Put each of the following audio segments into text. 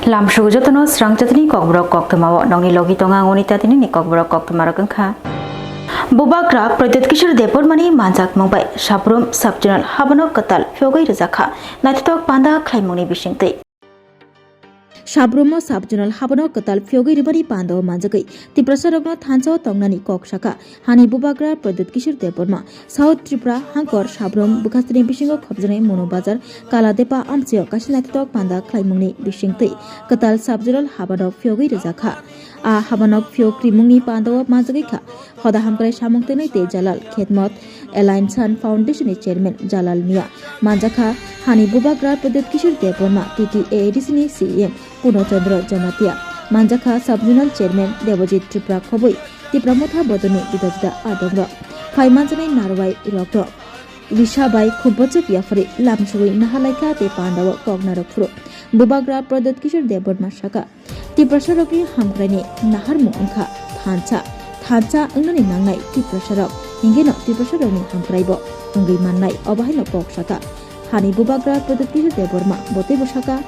Lamshu jotono Swrangchati ni Kokborok Koktwma nongni logi tonga ngonita tini ni Kokborok Koktwma rokengkha. Bubakra Pradet Kishor Depor mani manjak mongbai Sabrum Subjournal Habano Katal Fyogai Rezakha Natitok Panda Klaimoni Bishingtei. Sabrumo Subjournal Habano Katal Fyogai Ribari Pando Manjakai Tiprasarogno Thanso Tongnani Kokshaka Hani Bubakra Pradet Kishor Deporma South Tripura Hankor Sabrum Bukastri Bishingo Khobjane Mono Bazar Kala Depa Amsio Kashinatitok Panda Klaimoni Bishingtei Katal Subjournal Habano Fyogai Rezakha A Habanok Fyokri Mungni Pando Manjakai Hoda Hamkare Shamongtene Te Jalal Khedmot Alliance Foundation Chairman Jalal Mia Manjaka Hani Bubakra Pradet Kishor Deporma TTA Disney CM Puno Chandra Jamatia Manjaka Subjournal Chairman Devojit Tripura Khoboi Tipramotha Bodoni Bidajda Adongra Phaimanjane Narwai Irokto Vishabai Khubojak Yafri Lamshui Nahalaika Te Pandawa Kognarokfro Bubakra Pradet Kishor Deporma Shaka Tiprasarokni Hamkrani Nahar Mungkha Thancha Ungnani Nangnai Tiprasarok Ingeno Tiprasarokni Hamkraibo Ungai Mannai Obahaino Kok Shaka Hani Bubakra Pradet Kishor Deporma Bote Boshaka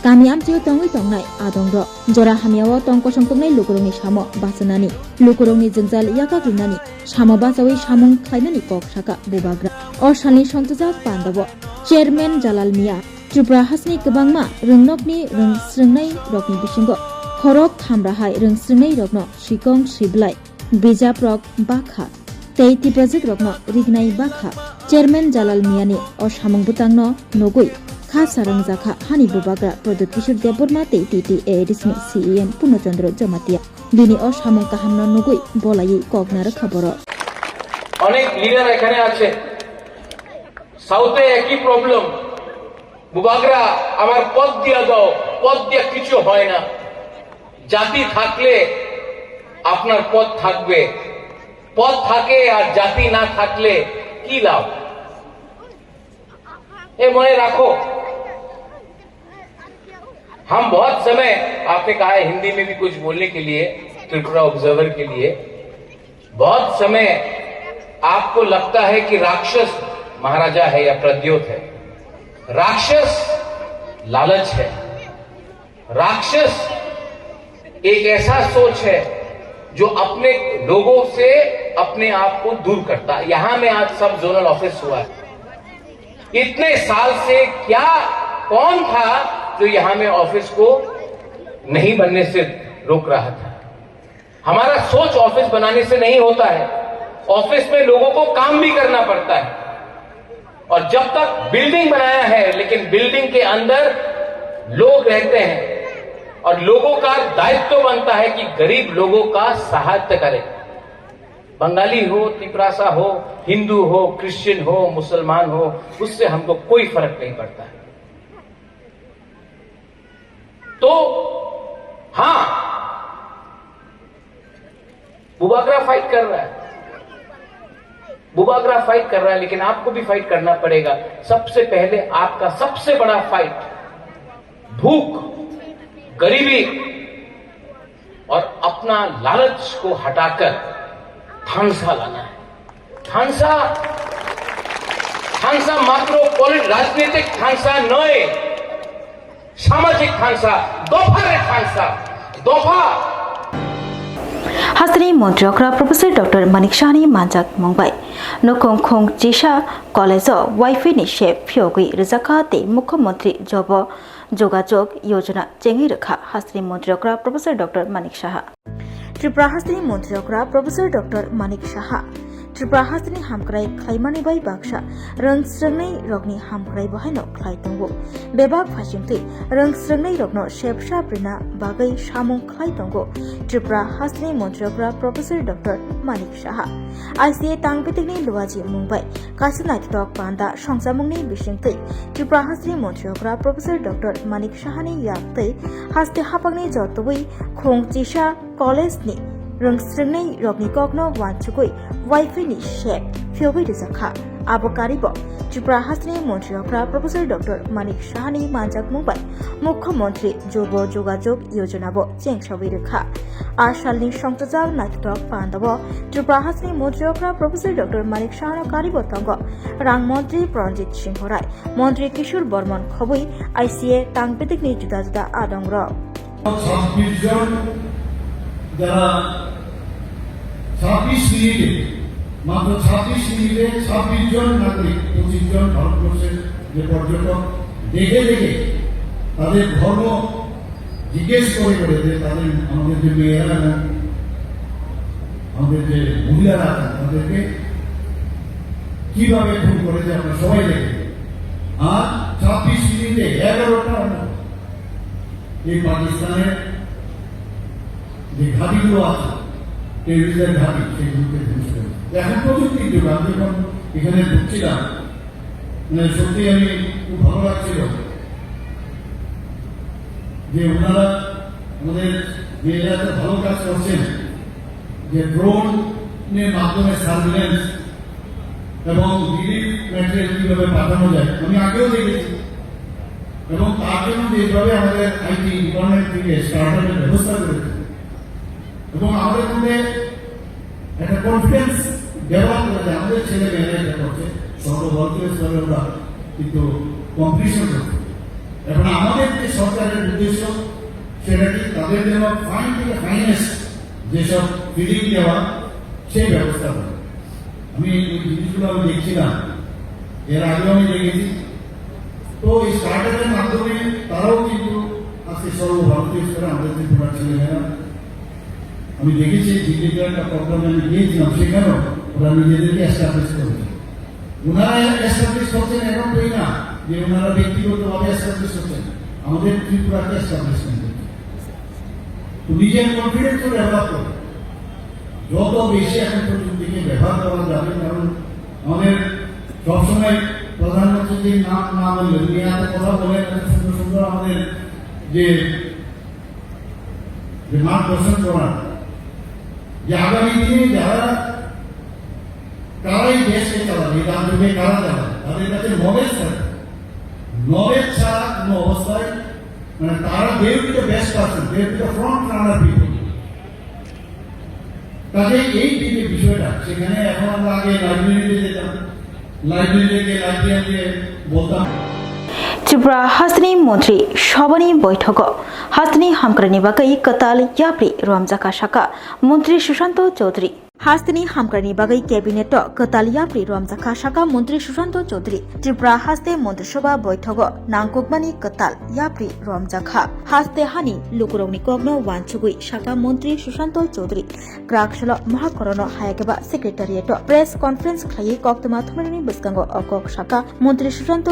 Kami amcio tongai tongnai adongro jora hamiawo tongko songtongnai lukurongni samo basanani lukurongni jengjal yaka grinani samo basawi samung khlainani kok saka Bubakra orshani songtjak pandabo chairman Jalal Mia Tripura hasni kebangma rungnokni rungsrungnai rokni bisingo khorok thamrahai rungsrungnai rokno sikong siblai bijaprok bakha tei tipajik rokno rignai bakha chairman Jalal Mia ni orsamung butangno nogoi Khasarang Zakha Hani Bubakra Pradet Kishor Deporma TTA Disney CM Puno Chandra Jamatia Bini Oshamong Kahamna Nugui Bolai Kognar Khaboro অনেক leader এখানে আছে সাউথে একই problem বুবাগরা আমার পদ দিয়া দাও পদ দিয়া কিছু হয় না জাতি থাকলে আপনার পদ থাকবে পদ থাকে আর জাতি না থাকলে কি লাভ এ মনে রাখো हम बहुत समय आपने कहा है हिंदी में भी कुछ बोलने के लिए त्रिपुरा ऑब्जर्वर के लिए बहुत समय आपको लगता है कि राक्षस महाराजा है या प्रद्योत है राक्षस लालच है राक्षस एक ऐसा सोच है जो अपने लोगों से अपने आप को दूर करता है यहां में आज सब जोनल ऑफिस हुआ है इतने साल से क्या कौन था जो यहां में ऑफिस को नहीं बनने से रोक रहा था हमारा सोच ऑफिस बनाने से नहीं होता है ऑफिस में लोगों को काम भी करना पड़ता है और जब तक बिल्डिंग बनाया है लेकिन बिल्डिंग के अंदर लोग रहते हैं और लोगों का दायित्व बनता है कि गरीब लोगों का सहायता करें बंगाली हो तिपरासा हो हिंदू हो क्रिश्चियन हो मुसलमान हो उससे हमको कोई फर्क नहीं पड़ता है तो हां बुबागरा फाइट कर रहा है लेकिन आपको भी फाइट करना पड़ेगा सबसे पहले आपका सबसे बड़ा फाइट भूख गरीबी और अपना लालच को हटाकर थांसा लाना है थांसा मात्र राजनीतिक थांसा नय सामाजिक थांसा दफा Hasri Montreokra Professor Dr. Manik Shani Manjak Mongbai Nokong Khong Jisha College Wi-Fi ni Shep Fyogui Rezakha te Mukhyamantri Jobo Jogajog Yojana Chengi Rakha Hasri Montreokra Professor Dr. Manik Shaha Tripura Hasri Montreokra Professor Dr. Manik Shaha Tripura Hasri Hamkrai Khlaimani bai Baksha Rungsrungnai Rogni Hamkrai Bahaino Khlai Tongo Bebak Phashimti Rungsrungnai Rogno Shepsha Prina Bagai Shamong Khlai Tongo Tripura Hasri Montreokra Professor Dr. Manik Shaha ICA Tangpitikni Luwaji Mumbai Kasinat Tok Panda Shongsamungni Bishingti Tripura Hasri Montreokra Professor Dr. Manik Shahani Yakti Haste Hapangni Jotoi Khong Jisha College ni Rungsrungnai Rogni Kokno Wanchugoi Wi-Fi ni Shep Fyogui Rezakha Abokaribo Tripura हासनि मन्त्री हफ्रा professor doctor Manik साहानि मानजाक मुंबाय मुख्यमंत्री जुब जोगाजोग योजनाबो चेंसावै रोखा आसालनि संतजाक नायथाव पान्दाबो त्रिपुरा हासनि मन्त्री हफ्रा professor doctor Manik साहानो कारिबो तंग रां मंत्री प्रणजित सिंह राय मंत्री किशोर बर्मन खबै आईसीए तांगपेदिकनि जुदा जुदा आदंग्र 26 জন যারা 26 মিনিটে মাত্র 26 মিনিটে 26 জন নাগরিক 25 জন ভারতবর্ষের যে পর্যটক দেখে দেখে তাদের ধর্ম জিজ্ঞেস করে করে যে তাদের আমাদের যে মেয়েরা এবং আমাদের যে মহিলারা আছেন তাদেরকে কিভাবে খুন করেছে আমরা সবাই দেখি আর 26 মিনিটে 11টা এই পাকিস্তানের যে ঘাটিগুলো আছে টেরিজমের ঘাটি সেগুলোকে ধ্বংস করেছে এখন প্রযুক্তির যুগ আমি যখন এখানে ঢুকছিলাম মানে সত্যি আমি খুব ভালো লাগছিল যে ওনারা আমাদের মেয়েরা তো ভালো কাজ করছেন যে ড্রোনের মাধ্যমে সার্ভিলেন্স এবং রিলিফ ম্যাটেরিয়াল কিভাবে পাঠানো যায় আমি আগেও দেখেছি এবং তার জন্য যেভাবে আমাদের আইটি ডিপার্টমেন্ট থেকে স্টার্টআপের ব্যবস্থা করেছে এবং আমাদের মধ্যে একটা কনফিডেন্স ডেভেলপ করেছে আমাদের ছেলে মেয়েরা এটা করছে সর্বভারতীয় স্তরে ওরা কিন্তু কম্পিটিশন করছে এখন আমাদের যে সরকারের উদ্দেশ্য সেটা কি তাদের জন্য ফাইন থেকে ফাইনেস্ট যেসব ফিডিং দেওয়া সেই ব্যবস্থা করে আমি এই জিনিসগুলো আমি দেখছিলাম এর আগেও আমি দেখেছি তো এই স্টার্টআপের মাধ্যমে তারাও কিন্তু আজকে সর্বভারতীয় স্তরে আমাদের ত্রিপুরা ছেলেমেয়েরা আমি দেখেছি দিল্লিতে একটা প্রোগ্রামে আমি গিয়েছিলাম সেখানেও ওরা নিজেদেরকে এস্টাবলিশ করেছে ওনারা এস্টাবলিশ করছেন এখন তো না যে ওনারা ব্যক্তিগতভাবে এস্টাবলিশ করছেন আমাদের ত্রিপুরাকে এস্টাবলিশমেন্ট করছে তো নিজের কনফিডেন্সও ডেভেলপ করে যত বেশি এখন প্রযুক্তিকে ব্যবহার করা যাবে কারণ আমাদের সবসময় প্রধানমন্ত্রীর নাম না বললে উনি এত কথা বলেন সুন্দর সুন্দর আমাদের যে মার্গদর্শন করার যে আগামী দিনে যারা কারাই দেশকে চালাবে এই রাজ্যকে কারা চালাবে তাদের কাছে নলেজ থাকে নলেজ ছাড়া কোনো অবস্থায় মানে তারা they will be the best person they will be the front runner people কাজে এই যে বিষয়টা সেখানে এখন আমরা আগে লাইব্রেরিতে যেতাম লাইব্রেরিতে লাইব্রেরিতে বলতাম त्रिपुरा हासनि मंत्री सभानि बैठक हासनि हामक्रानि बागै कताल याप्रि रमजाका शाखा मंत्री सुशांत चौधरी हास्तिनि हामक्रानि बागै कैबिनेट कताल याप्रि रमजाका शाखा मंत्री सुशांत चौधरी त्रिपुरा हास्ते मंत्रिसभा बैठक नांगकमानि कताल याप्रि रमजाका हास्ते हानि लुकुरंनि कग्न वानचुगुइ शाखा मंत्री सुशांत चौधरी ग्राकसल महाकरन हायाकेबा सेक्रेटारिएट प्रेस कॉन्फ्रेंस खायै कोक्तमा थुमनि बसकांगो अकक शाखा मंत्री सुशांत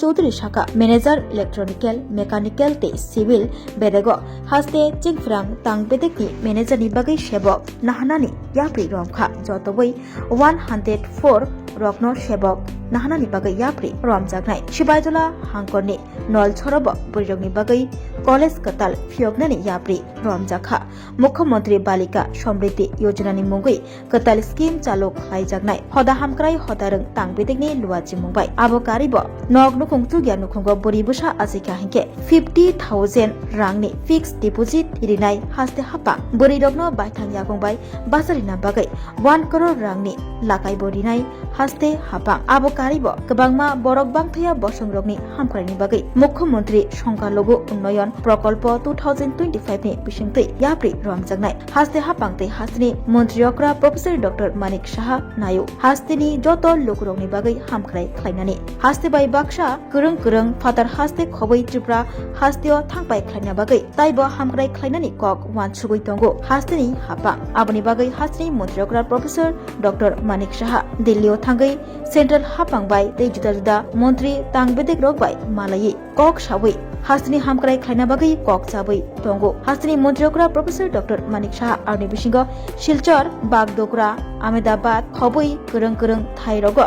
चौधरी शाखा मैनेजर इलेक्ट्रॉनिकल मेकानिकल ते सिविल बेदेगो हास्ते चिंगफ्रांग तांगबेदेकनि मैनेजरनि बागै सेबक नाहानानि याप्रि रमखा जतबै 104 रत्न सेबक नाहानानि बागै याप्रि रमजागनाय शिबायजला हांकरनि नल छरब बुरिरंनि बागै कॉलेज कताल फियगनानि याप्रि रमजाखा मुख्यमंत्री बालिका समृद्धि योजनानि मुंगै कताल स्कीम चालु खालायजागनाय हदा हामक्राय हदारं तांगबेदेकनि लुवाजि मुंबाय आबकारिब नग नुखुंगतु ग्या नुखुंग बोरिबुसा आजिका हिंके 50,000 रांनि फिक्स डिपोजिट इरिनाय हास्ते हापा बोरिरगनो बायथां यागंबाय बाजारिना बागै 1 करोड़ रांनि लाकाय बोरिनाय हास्ते हापा आबकारिब गोबांमा बरक बांथाया बसंरगनि हामक्रायनि बागै मुख्यमंत्री संख्यालघु उन्नयन प्रकल्प 2025 नि बिसिंतै याप्रि रमजागनाय हास्ते हापांतै हास्तिनि मन्त्रियक्रा प्रोफेसर डॉक्टर मानिक साहा नायु हास्तिनि जत लोकरंनि बागै हामक्राय खायनानि हास्ते बाय बाक्सा गोरों फादार हास्ते खबै त्रिपुरा हास्तेय थांबाय खायना बागै ताइबो हामक्राय खायनानि कक वानसुगै दंगो हास्तिनि हापा आबनि बागै हास्तिनि मन्त्रियक्रा प्रोफेसर डॉक्टर मानिक साहा दिल्लीयाव थांगै सेंट्रल हापांबाय तै जुदा जुदा मंत्री तांगबेदेक रगबाय मालायै कक साबै हास्तिनि हामक्राय खायना बागै कक चाबै दंगो हास्तिनि मन्त्रियक्रा प्रोफेसर डॉक्टर मानिक साहा आरनि बिसिंग शिलचर बागडोगरा अहमदाबाद खबै गोरों थाइरग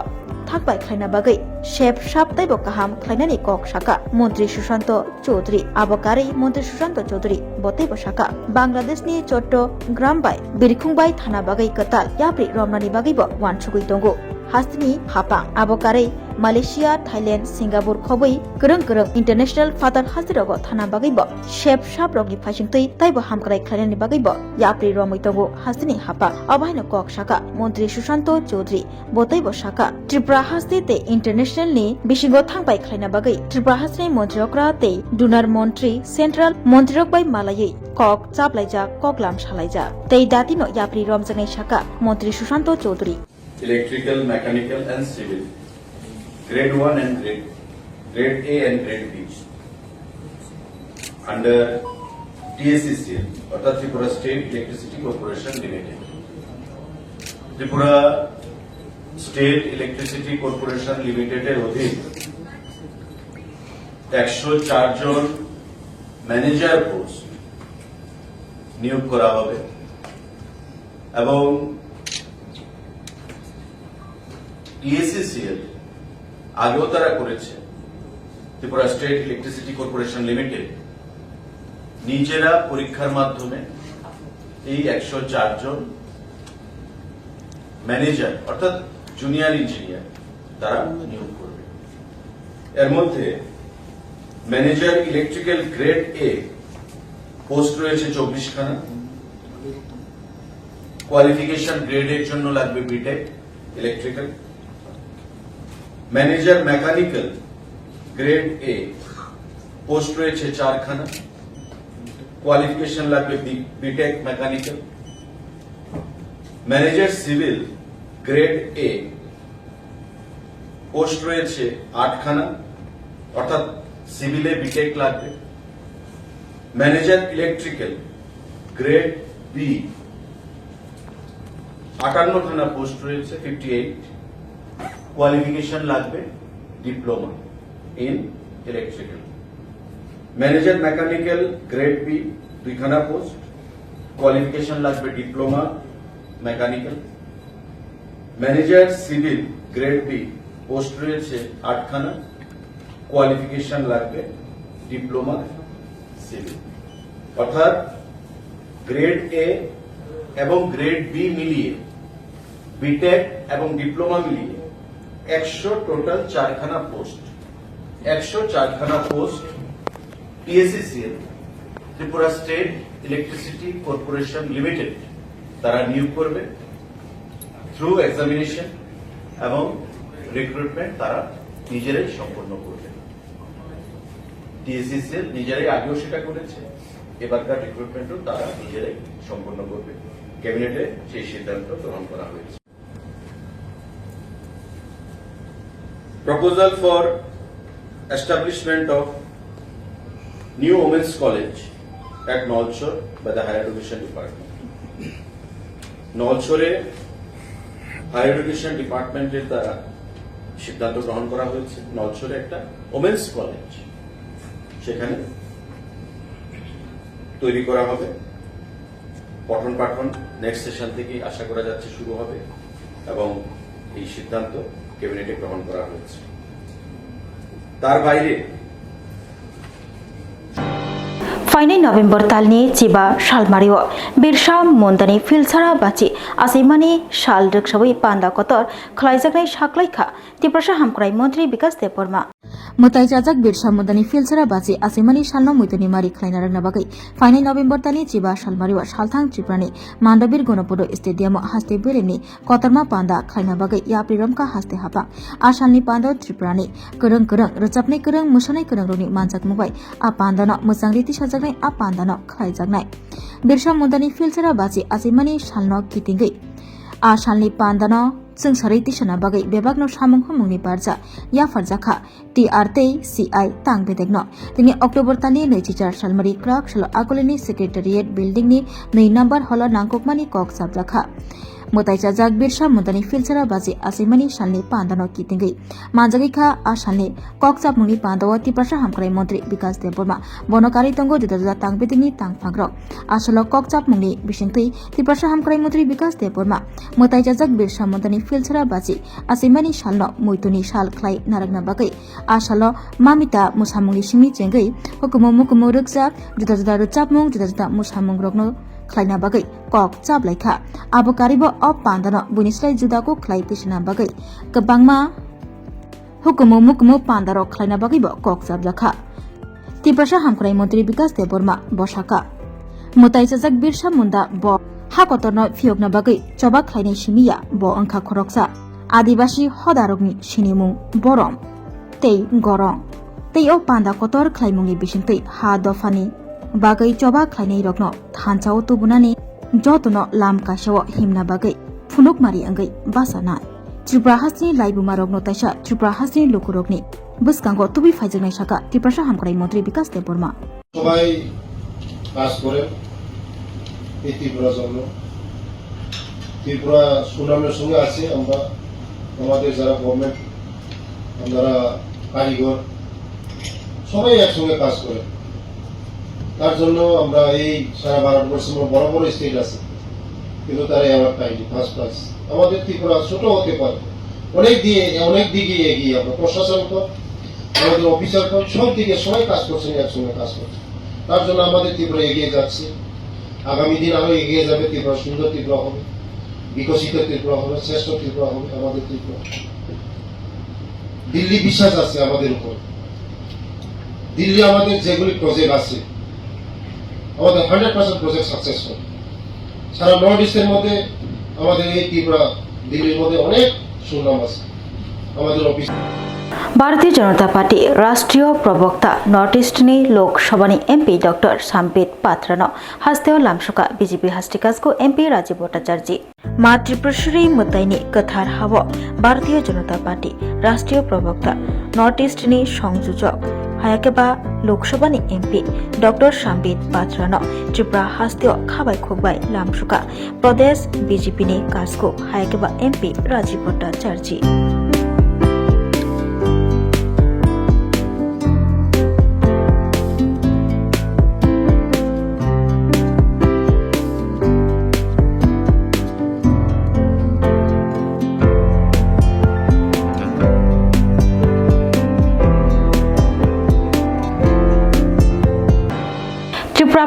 थाकबाय खायना बागै शेफ साप्ताइबो काहाम खायनानि कक शाखा मंत्री सुशांत चौधरी आबकारि मंत्री सुशांत चौधरी बतैबो शाखा बांग्लादेशनि चट्टग्राम बाय बिरखुंबाय थाना बागै कताल याप्रि रमनानि बागैबो वानसुगै दंगो hastini hapa abokarai Malaysia, Thailand, Singapore khoboi gereng international father hastirogo thana bagaibo chef shabrogni phasingtui taibo hamkrai khlainani bagaibo yapri romoitogo hastini hapa abaino kok shaka মন্ত্রী সুশান্ত চৌধুরী বতৈব শাখা ত্রিপুরা হাস্তিতে ইন্টারন্যাশনাল নি বিশিঙ্গ থাংবাই খাইনা বাগৈ ত্রিপুরা হাস্তিনি মন্ত্রীরকরাতে ডোনার মন্ত্রী সেন্ট্রাল মন্ত্রীরকবাই মালাयै কক চাপলাইজা ককলাম সালাইজা তেই দাতিনো ইয়াপ্রি রমজাঙ্গাই শাখা মন্ত্রী Sushant Chowdhury electrical, mechanical and civil, grade 1 and grade A and grade B under TSCCL অর্থাৎ Tripura state electricity corporation limited. Tripura state electricity corporation লিমিটেডের অধীন 104 জন ম্যানেজার পোস্ট নিয়োগ করা হবে এবং TSCCL আগেও তারা করেছে। Tripura state electricity corporation limited নিজেরা পরীক্ষার মাধ্যমে এই 104 জন ম্যানেজার অর্থাৎ জুনিয়র ইঞ্জিনিয়ার তারা নিয়োগ করবে। এর মধ্যে manager electrical grade A post রয়েছে 24 খানা। কোয়ালিফিকেশন গ্রেড এর জন্য লাগবে BTech electrical. Manager mechanical grade A post রয়েছে 4 খানা। কোয়ালিফিকেশন লাগবে BTech mechanical. Manager civil grade A post রয়েছে 8 খানা অর্থাৎ সিভিলে বিটেক লাগবে। ম্যানেজার ইলেকট্রিক্যাল গ্রেড বি 58 খানা পোস্ট রয়েছে 58। কোয়ালিফিকেশন লাগবে diploma in electrical. Manager mechanical grade B 2 খানা পোস্ট। কোয়ালিফিকেশন লাগবে diploma mechanical. Manager civil grade B post রয়েছে 8 খানা। কোয়ালিফিকেশন লাগবে ডিপ্লোমা সিভিল। অর্থাৎ গ্রেড এ এবং গ্রেড বি মিলিয়ে বিটেক এবং ডিপ্লোমা মিলিয়ে 100 টোটাল 4 খানা পোস্ট। 104 খানা post TSCCL Tripura state electricity corporation limited তারা নিয়োগ করবে থ্রু এক্সামিনেশন এবং রিক্রুটমেন্ট তারা নিজেরাই সম্পন্ন করবে। TSCCL নিজেরাই আগেও সেটা করেছে, এবারকার রিক্রুটমেন্টও তারা নিজেরাই সম্পন্ন করবে। ক্যাবিনেটে সেই সিদ্ধান্ত গ্রহণ করা হয়েছে। Proposal for establishment of new women's college at Nolchor by the Higher Education Department. নলছরে হায়ার এডুকেশন ডিপার্টমেন্টের দ্বারা সিদ্ধান্ত গ্রহণ করা হয়েছে নলছরে একটা ওমেন্স কলেজ সেখানে তৈরি করা হবে। পঠন পাঠন নেক্সট সেশন থেকে আশা করা যাচ্ছে শুরু হবে এবং এই সিদ্ধান্ত ক্যাবিনেটে গ্রহণ করা হয়েছে। তার বাইরে फाइनै नभेम्बर तालनि चिबा सालमारिओ बिरसा मुन्दानि फिलसारा बाची आसैमानि साल रक्सबै पान्दा कतर खलाइजाकनाय साख्लाइखा त्रिपुरा हामखराय मन्त्री विकास देबबर्मा मुताइ जाजाक बिरसा मुन्दानि फिलसारा बाची आसैमानि सालनो मैतनि मारि खलाइना रंना बागै फाइनै नभेम्बर तालनि चिबा सालमारिओ सालथां त्रिपुरानि मान्डबीर गणपद स्टेडियाम हास्ते बेरेनि कतरमा पान्दा खलाइना बागै याप्रि रमका हास्ते हापा आसालनि पान्दा त्रिपुरानि गोरों रोजाबनाय गोरों मोसानाय गोरों रनि मानजाक मुबाय आ पान्दानो मोजां रिति साजाकनाय आ पान्दानो खलाइजाकनाय बिरसा मुन्दानि फिलसारा बाची आसैमानि सालनो किटिंगै आ सालनि पान्दानो जों सारै तिसाना बागै बेबागनो सामुं हमंनि बारजा या फारजाखा TRT CI तां बेदेगनो दिनै अक्टोबर तालनि 24 सालमारि क्राक साल आगोलनि सेक्रेटारियेट बिल्डिंनि 2 नम्बर हल नांगकमानि कक साबजाखा मुताइजाजाक बिरसा मुन्दानि फिलसारा बाजी आसैमानि सालनि पान्दानो किटिंगै मानजागैखा आ सालनि ककसाब मुंनि पान्दाव त्रिपुरा हामखराय मन्त्री विकास देबबर्मा बनकारि तंगो जुदा तांबेदिनि तांफाग्र आसलो ककसाब मुंनि बिसिंथै त्रिपुरा हामखराय मन्त्री विकास देबबर्मा मुताइजाजाक बिरसा मुन्दानि फिलसारा बाजी आसैमानि सालनो मैतुनि साल खलाय नारगना बागै आसलो मामिता मुसामुंनि सिंनि चेंगै हुकुमो मुकुमो रोगजाब जुदा रोजाबमुं जुदा मुसामुं रगनो khlayna bagai kok chablaiha abo karibo o pandano bunisrai judako khlai pisna bagai kabangma hukumu pandaro khlayna bagai bo kok chabjakha Tiprasa hamkrai Mantri Bikas Deborma Bosaka Mutai sajak Birsa Munda bo hakotorno fiokna bagai choba khlainai simiya bo angkha khoroksa Adibasi hodarokni sinimung borom tei gorong tei o panda kotor khlaimungni bisingtei ha dofani bagai choba khlainai rokno thanchao tubunani jotono lam kasao himna bagai phunukmari angai basana Tripura hasni laibuma rokno taisa Tripura hasni lukurokni buskango tubi faijnai saka Tiprasa hamkrai Mantri Bikas Deborma সবাই কাজ করেন এই ত্রিপুরার জন্য ত্রিপুরা সুনামের সঙ্গে আছে আমরা আমাদের যারা গভর্নমেন্ট আমরা কারিগর সবাই একসঙ্গে কাজ করেন তার জন্য আমরা এই সারা ভারতবর্ষের বড় বড় স্টেট আছে কিন্তু তারা অ্যাওয়ার্ড পাইনি ফার্স্ট প্রাইজ আমাদের ত্রিপুরা ছোট হতে পারে অনেক দিকে এগিয়ে আমরা প্রশাসন কর আমাদের অফিসার কর সব দিকে সবাই কাজ করছেন একসঙ্গে কাজ করছেন তার জন্য আমাদের ত্রিপুরা এগিয়ে যাচ্ছে আগামী দিন আরো এগিয়ে যাবে ত্রিপুরা সুন্দর ত্রিপুরা হবে বিকশিত ত্রিপুরা হবে শ্রেষ্ঠ ত্রিপুরা হবে আমাদের ত্রিপুরা দিল্লি বিশ্বাস আছে আমাদের উপর দিল্লি আমাদের যেগুলি প্রজেক্ট আছে আমাদের 100% প্রজেক্ট সাকসেস হবে সারা নর্থ ইস্টের মধ্যে আমাদের এই ত্রিপুরা দিল্লির মধ্যে অনেক সুনাম আছে আমাদের অফিস भारतीय जनता पार्टी राष्ट्रीय प्रवक्ता नॉर्थ ईस्टनि लोकसभानि एमपी डॉक्टर साम्बित पात्रनो हास्तेव लामसुका बीजेपी हास्टिकासको एमपी राजीव भट्टाचार्य मा त्रिपुरेश्वरी मुताइनि कथार हाव भारतीय जनता पार्टी राष्ट्रीय प्रवक्ता नॉर्थ ईस्टनि संयोजक हायाकेबा लोकसभानि एमपी डॉक्टर साम्बित पात्रनो त्रिपुरा हास्तेव खाबाय खोगबाय लामसुका प्रदेश बीजेपीनि कासको हायाकेबा एमपी राजीव भट्टाचार्य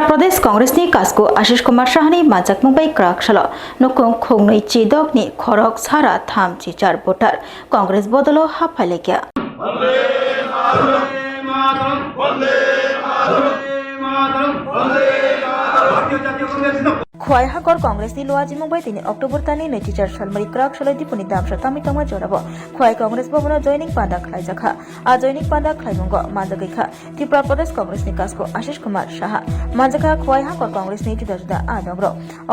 प्रदेश कांग्रेसनि कासको आशिष कुमार साहानि माजाक मुंबाई क्राकशाल नखुं खोंनै चिदकनि खरक सारा थाम चिचार भोटार कांग्रेस बदलो हाफायलेक्या খোয়াই হাকর কংগ্রেসনি লোয়াজি মুম্বাই তিনি অক্টোবর তানি নৈতিচার সালমারি ক্রাক সালাই দিপুনি দামসা তামিতমা জরাবো খোয়াই কংগ্রেস ভবন জয়নিং পান্ডা খাইজাখা আ জয়নিং পান্ডা খাইমঙ্গ মানজাগৈখা ত্রিপুরা প্রদেশ কংগ্রেসনি কাসকো আশিষ কুমার সাহা মানজাখা খোয়াই হাকর কংগ্রেসনি जुदा जुदा आदग्र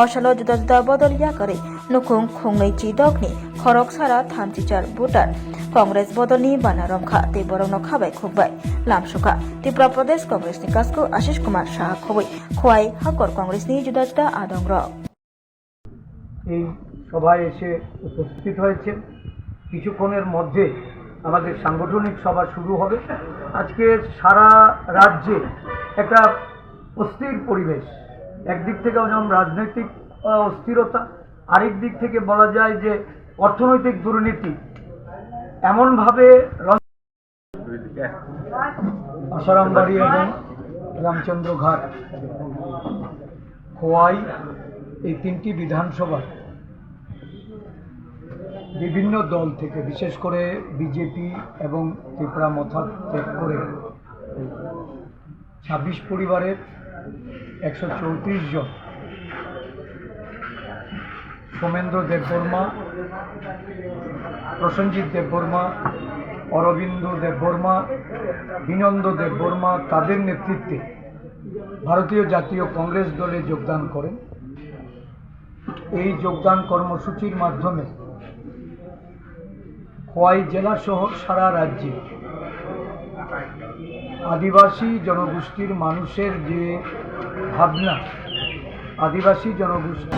असालो जुदा जुदा बदलिया करे नुखुं खुंनै चिदकनि खरक सारा थामचिचार भोटार कांग्रेस बदलनि बानारमखा ते बरंनो खाबाय खुबबाय लामसुका त्रिपुरा प्रदेश कांग्रेसनि कासको आशिष कुमार साहा खबै खোয়াই हाकর कांग्रेसनि जुदा जुदा आदग्र এই সভায় এসে উপস্থিত হয়েছে কিছুক্ষণের মধ্যে আমাদের সাংগঠনিক সভা শুরু হবে আজকে সারা রাজ্যে একটা অস্থির পরিবেশ একদিক থেকে যেমন রাজনৈতিক অস্থিরতা আরেক দিক থেকে বলা যায় যে অর্থনৈতিক দুর্নীতি এমনভাবে আসারামবাড়ি এবং রামচন্দ্র ঘাট খোয়াই এই তিনটি বিধানসভা বিভিন্ন দল থেকে বিশেষ করে বিজেপি এবং ত্রিপুরা মথা ত্যাগ করে 26 পরিবারের 134 জন সোমেন্দ্র দেববর্মা প্রসেনজিৎ দেববর্মা অরবিন্দ দেববর্মা বিনন্দ দেববর্মা তাদের নেতৃত্বে ভারতীয় জাতীয় কংগ্রেস দলে যোগদান করেন এই যোগদান কর্মসূচির মাধ্যমে খোয়াই জেলা সহ সারা রাজ্যে আদিবাসী জনগোষ্ঠীর মানুষের যে ভাবনা আদিবাসী জনগোষ্ঠী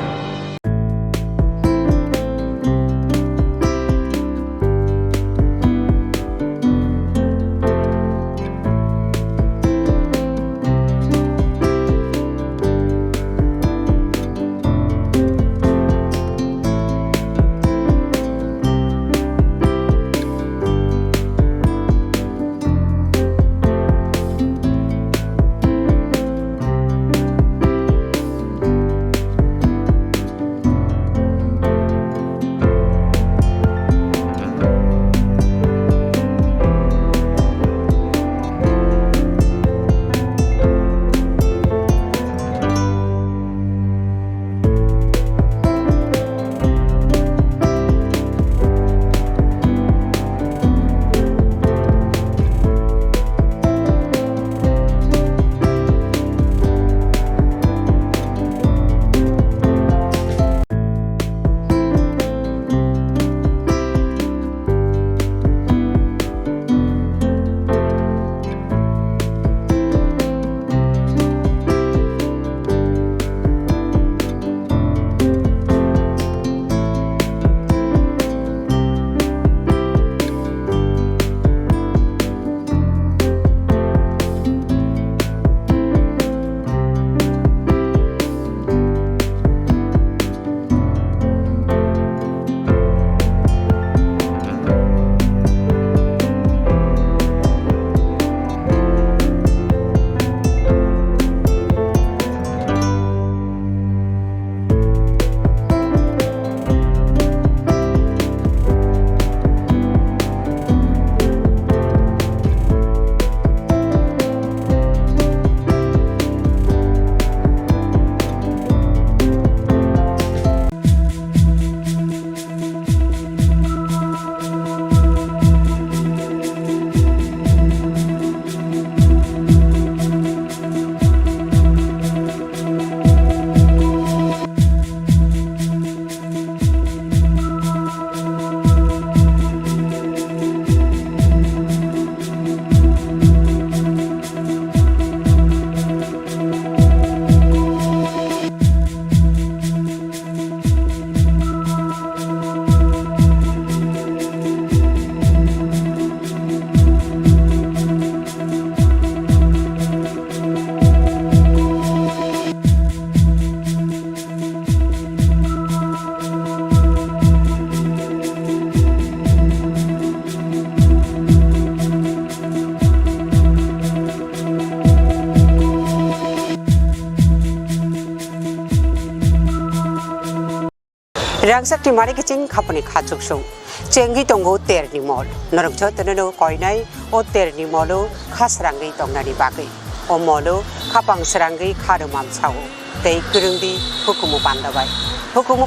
Swrangchati mari kicing kapani khachuk sung chengi tongo terni mol norok jo teneno koinai o terni molo khasrangi tongnani bagai o molo khapang srangi kharumam chau tei kurungdi hukumu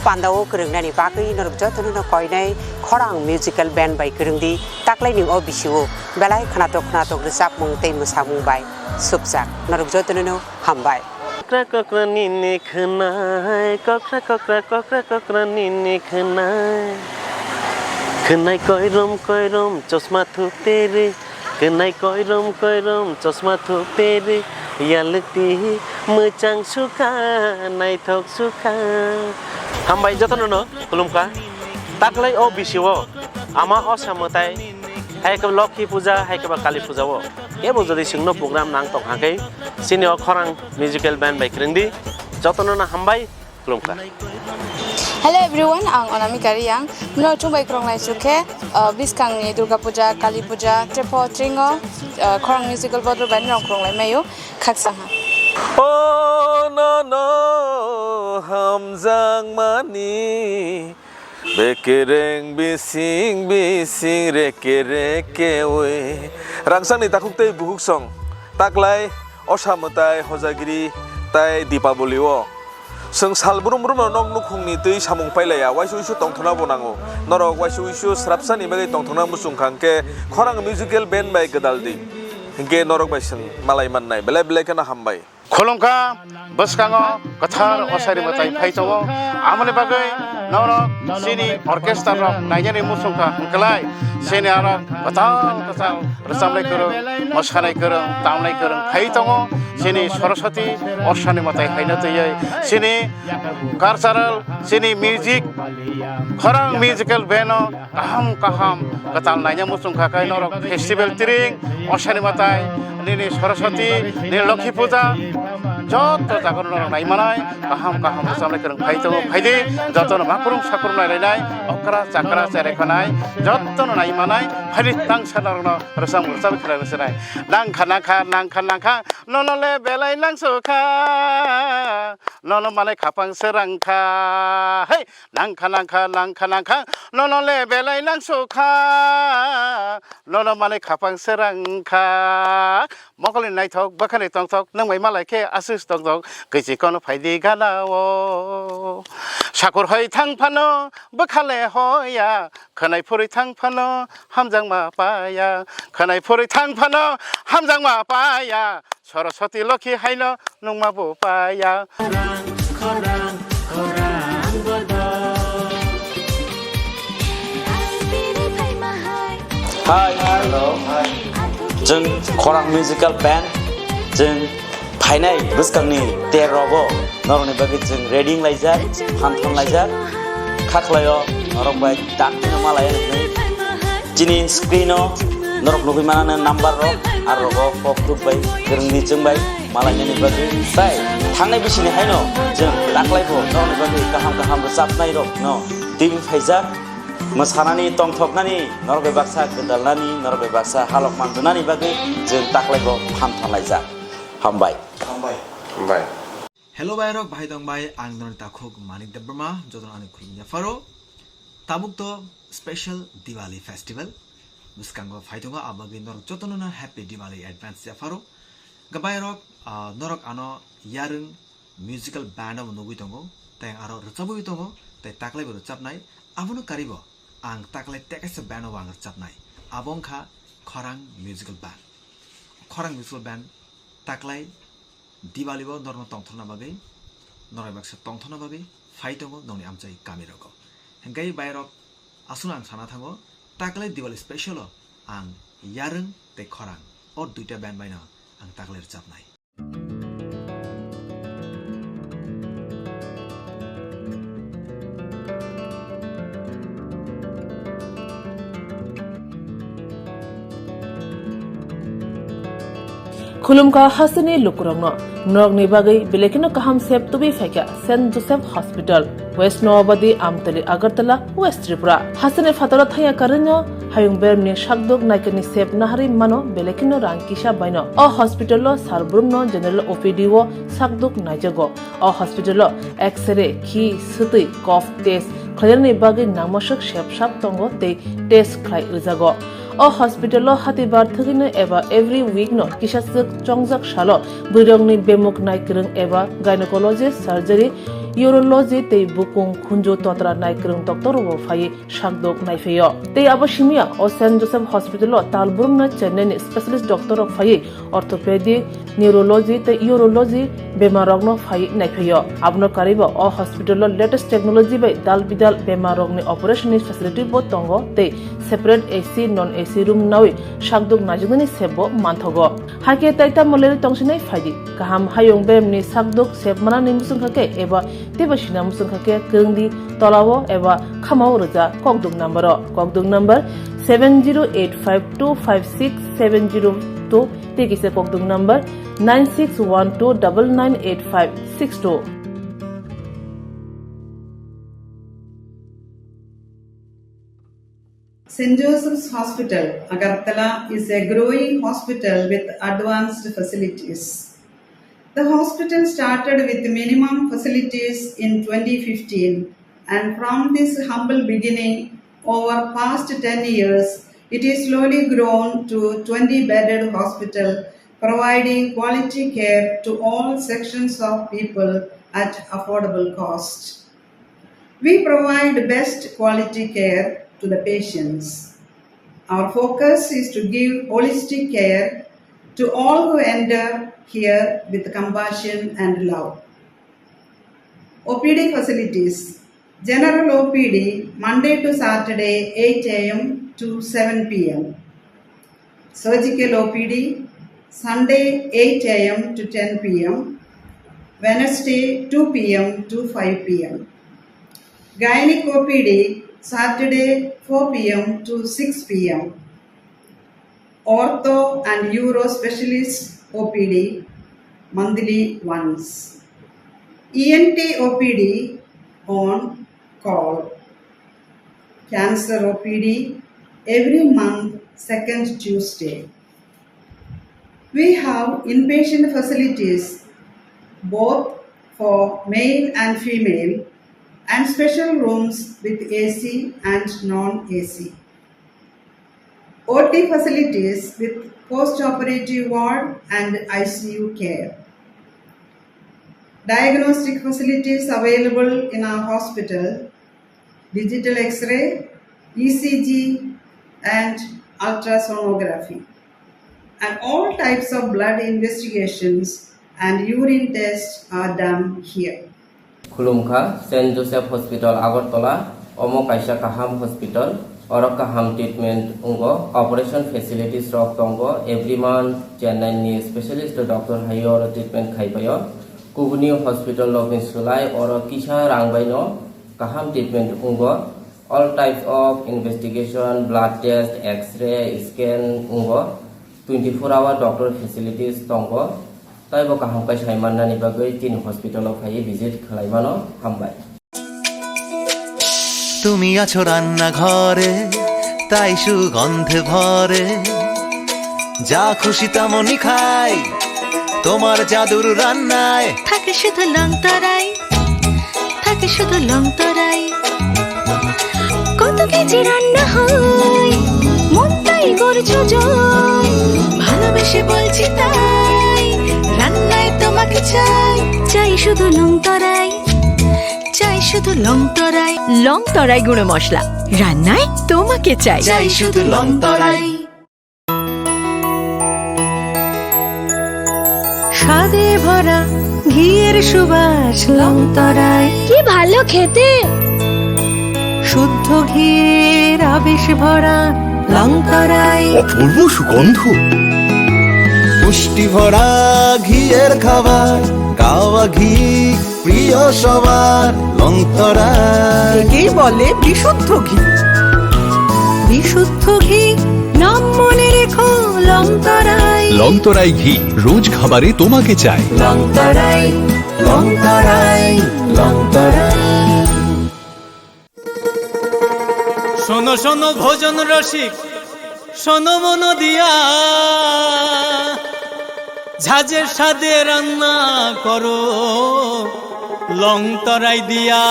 pandao kurungnani bagai norok jo teneno koinai khorang musical band bai kurungdi taklai ni o bisiu belai khanatok resap mung tei musamung bai subjak norok jo teneno hambai Kokra nini khenai kokra nini khenai khenai koirom chosma thu tere khenai koirom chosma thu tere yalti muchang sukha nai thok sukha hambai jotono no kulumka taklai o bisiwo ama osamotai hai ka lokhi puja hai ka kali puja wo ebo jodi singno program nang tok hakai sini khorang musical band by krindi jotono na hambai kulumka. Hello everyone, ang Onami Kariyang. Mino chumbai krong lai suke biskang ni Durga Puja, Kali Puja, Trepo Tringo, khorang musical bodro band rong krong lai mayo khaksang ha. Oh no hamjang mani bekereng bising reke we rangsang ni takuk tei buhuk song taklai osamutai hojagiri tai dipaboli wo seng salbrum nok nukhungni tei samung pailaya waisu tongthona bonango norok waisu srapsani bagai tongthona musung khangke khorang musical band bai gadaldi hingke norok bai seng malai mannai belai kana hambai Kolongka baskango kathar osari matai phaitawo amane bagai norok sini orkestra rok naijani musungka hengkelai sini arok katal resamlai kereng mosanai kereng tamlai kereng phaitawo sini Swrangchati orsani matai haina tei sini cultural sini music khorang musical band kaham katal naija musungka kai norok festival tring orsani matai nini Swrangchati nini Lokhi Puja joto jagon norok nai manai kaham samlai kereng phaidi joto makurung sakurung nai okra chakra cherekhanai joto nai manai phaidi tang sanarok no resam urchab khela besenai nangkha nono le belai nangsukha nono manai khapang serangkha hey nangkha nono le belai nangsukha nono manai khapang serangkha mokoli nai thok bakhani tong thok nangmai malai ke asus tong thok kisi kono phaidi galao sakur hoi thang phano bakhale hoya khanai phuri thang phano hamjang ma paya khanai phuri thang phano hamjang ma paya Swrangchati Lokhi haino nungma bo paya Hi, hello. Jeng khorang musical band jeng phainai buskangni terobo noroni bagi jeng reading laijak phanthon laijak khaklayo norok bai dakno malai nei jini screeno norok nubi manana number ro arrogo pokut bai gerengni jeng bai malai ni bagi sai thangnai bisini haino jeng daklaibo noroni bagi kaham resapnai ro no tv phaijak mosanani tongthoknani norok baksa gedalnani norok baksa halok mantunani bagi jeng taklaibo phanthon laijak hambai Hello bairok bahai dong bai ang non takhok manik debrma joton ani khulnya faro tabuk to special Diwali festival buskango phaitonga abagi norok jotonona happy Diwali advance ya faro gabairok norok ano yarung musical band of nugui tongo tang aro rochabui tongo tai taklai bo rochabnai abono karibo ang taklai tekes band of ang rochabnai abongkha khorang musical band taklai Diwali bo norma tongthona bagai norai baksa tongthona bagai phaitongo noni amchai kamiroko hengkai bairok asun ang sana thango taklai Diwali special ang yarung te khorang or duita band baina ang taklai rochabnai खुलुमका हसने लुकुरंगनो नरगनि बागै बेलेकिनो काहाम सेब तुबि फेका Saint Joseph hospital west नवाबदी Amtali Agartala west Tripura हसने फातरा थाया करनो हायुं बेरमनि शाकदोक नायकनि सेब नाहारि मानो बेलेकिनो रांकिसा बायनो अ हॉस्पिटलो सारब्रुमनो जनरल ओपीडी वो शाकदोक नायजगो अ हॉस्पिटलो एक्सरे खी सुतै कफ test khayani bagi namashak shepshap tongo te test khlai rijago o hospital hati bar thagine eba every week no kisasuk chongjak shalo burongni bemok nai krung eba gynecology surgery urology te bukung khunjo totra nai krung doctor ro phai shakdok nai feyo te abashimia o St. Joseph Hospital talburum na Chennai specialist doctor of phai orthopedic neurology te urology bemarogno phai nai feyo abno karibo o hospital latest technology by dal bidal bemarogni operation facility bo tongo te separate AC non AC room nawi shakdok najugni sebo manthogo hake taita moleri tongsinai phaidi kaham hayong bemni shakdok sebmana nimsung khake eba tebashina musung khake krungdi tolawo eba khamao roja kokdok number 7085256702 tekise kokdok number 9612998562 St. Joseph's Hospital, Agartala, is a growing hospital with advanced facilities. The hospital started with minimum facilities in 2015, and from this humble beginning, over past 10 years, it is slowly grown to 20-bedded hospital, providing quality care to all sections of people at affordable cost. We provide best quality care to the patients. Our focus is to give holistic care to all who enter here with compassion and love. OPD facilities. General OPD Monday to Saturday 8 a.m. to 7 p.m. Surgical OPD Sunday 8 a.m. to 10 p.m. Wednesday 2 p.m. to 5 p.m. Gynec OPD Saturday 4 p.m. to 6 p.m. Ortho and Uro Specialist OPD monthly once. ENT OPD on call. Cancer OPD every month, second Tuesday. We have inpatient facilities both for male and female, and special rooms with AC and non-AC. OT facilities with post-operative ward and ICU care. Diagnostic facilities available in our hospital, digital X-ray, ECG and ultrasonography. And all types of blood investigations and urine tests are done here. खुलुमखा Saint Joseph hospital Agartala ओमो काइसा काहाम hospital और काहाम treatment उंगो operation facilities रॉक तंगो every month Chennai नि स्पेशलिस्ट डॉक्टर हायो और ट्रीटमेंट खाइपायो कुबुनी हॉस्पिटल लॉगिन सुलाई और किसा रांगबाइनो काहाम ट्रीटमेंट उंगो all types of investigation blood test x-ray scan उंगो 24 आवर डॉक्टर फैसिलिटीज तंगो ताइबो काहाम काइ साइमाननानि बागै तीन हॉस्पिटलाव फाइ ভিজিট खालायबानो हामबाय তুমি আছো রান্না ঘরে তাই সুগন্ধে ভরে যা খুশি তেমনই খাই তোমার জাদুর রান্নায় থাকে শুধু লং তরাই কত কেজি রান্না হয় মন তাই করছো জয় ভালোবেসে বলছি তাই রান্নায় তোমাকে চাই শুধু লং তরাই গুঁড়ো মশলা রান্নায় তোমাকে চাই শুধু লং তরাই স্বাদে ভরা ঘিয়ের সুবাস লং তরাই কি ভালো খেতে শুদ্ধ ঘিয়ের আবেশ ভরা লং তরাই অপূর্ব সুগন্ধ পুষ্টি ভরা ঘিয়ের খাবার গাওয়া ঘি প্রিয় সবার লং তরাই কে বলে বিশুদ্ধ ঘি নাম মনে রেখো লং তরাই ঘি রোজ খাবারে তোমাকে চাই লং তরাই শোনো শোনো ভোজন রসিক শোনো মন দিয়া ঝাঁঝের স্বাদে রান্না করো লং তরাই দিয়া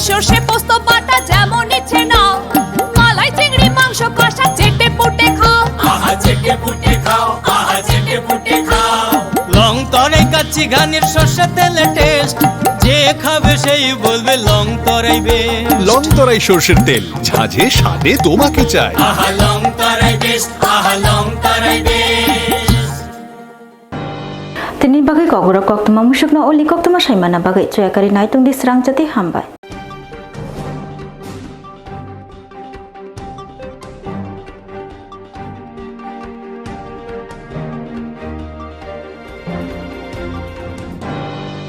সর্ষে পোস্ত বাটা যেমন ইচ্ছে নাও মালাই চিংড়ি মাংস কষা চেটে পুটে খাও আহা চেটে পুটে খাও আহা চেটে পুটে খাও লং তরাই কাচ্চি ঘানির সর্ষে তেলে টেস্ট যে খাবে সেই বলবে লং তরাই বেশ লং তরাই সর্ষের তেল ঝাঁঝে স্বাদে তোমাকে চাই আহা লং তরাই বেশ আহা লং তরাই বেশ Tini bagai Kokborok Koktwma musukna oli Koktwma saimana bagai cuakari naitung di Swrangchati hambai.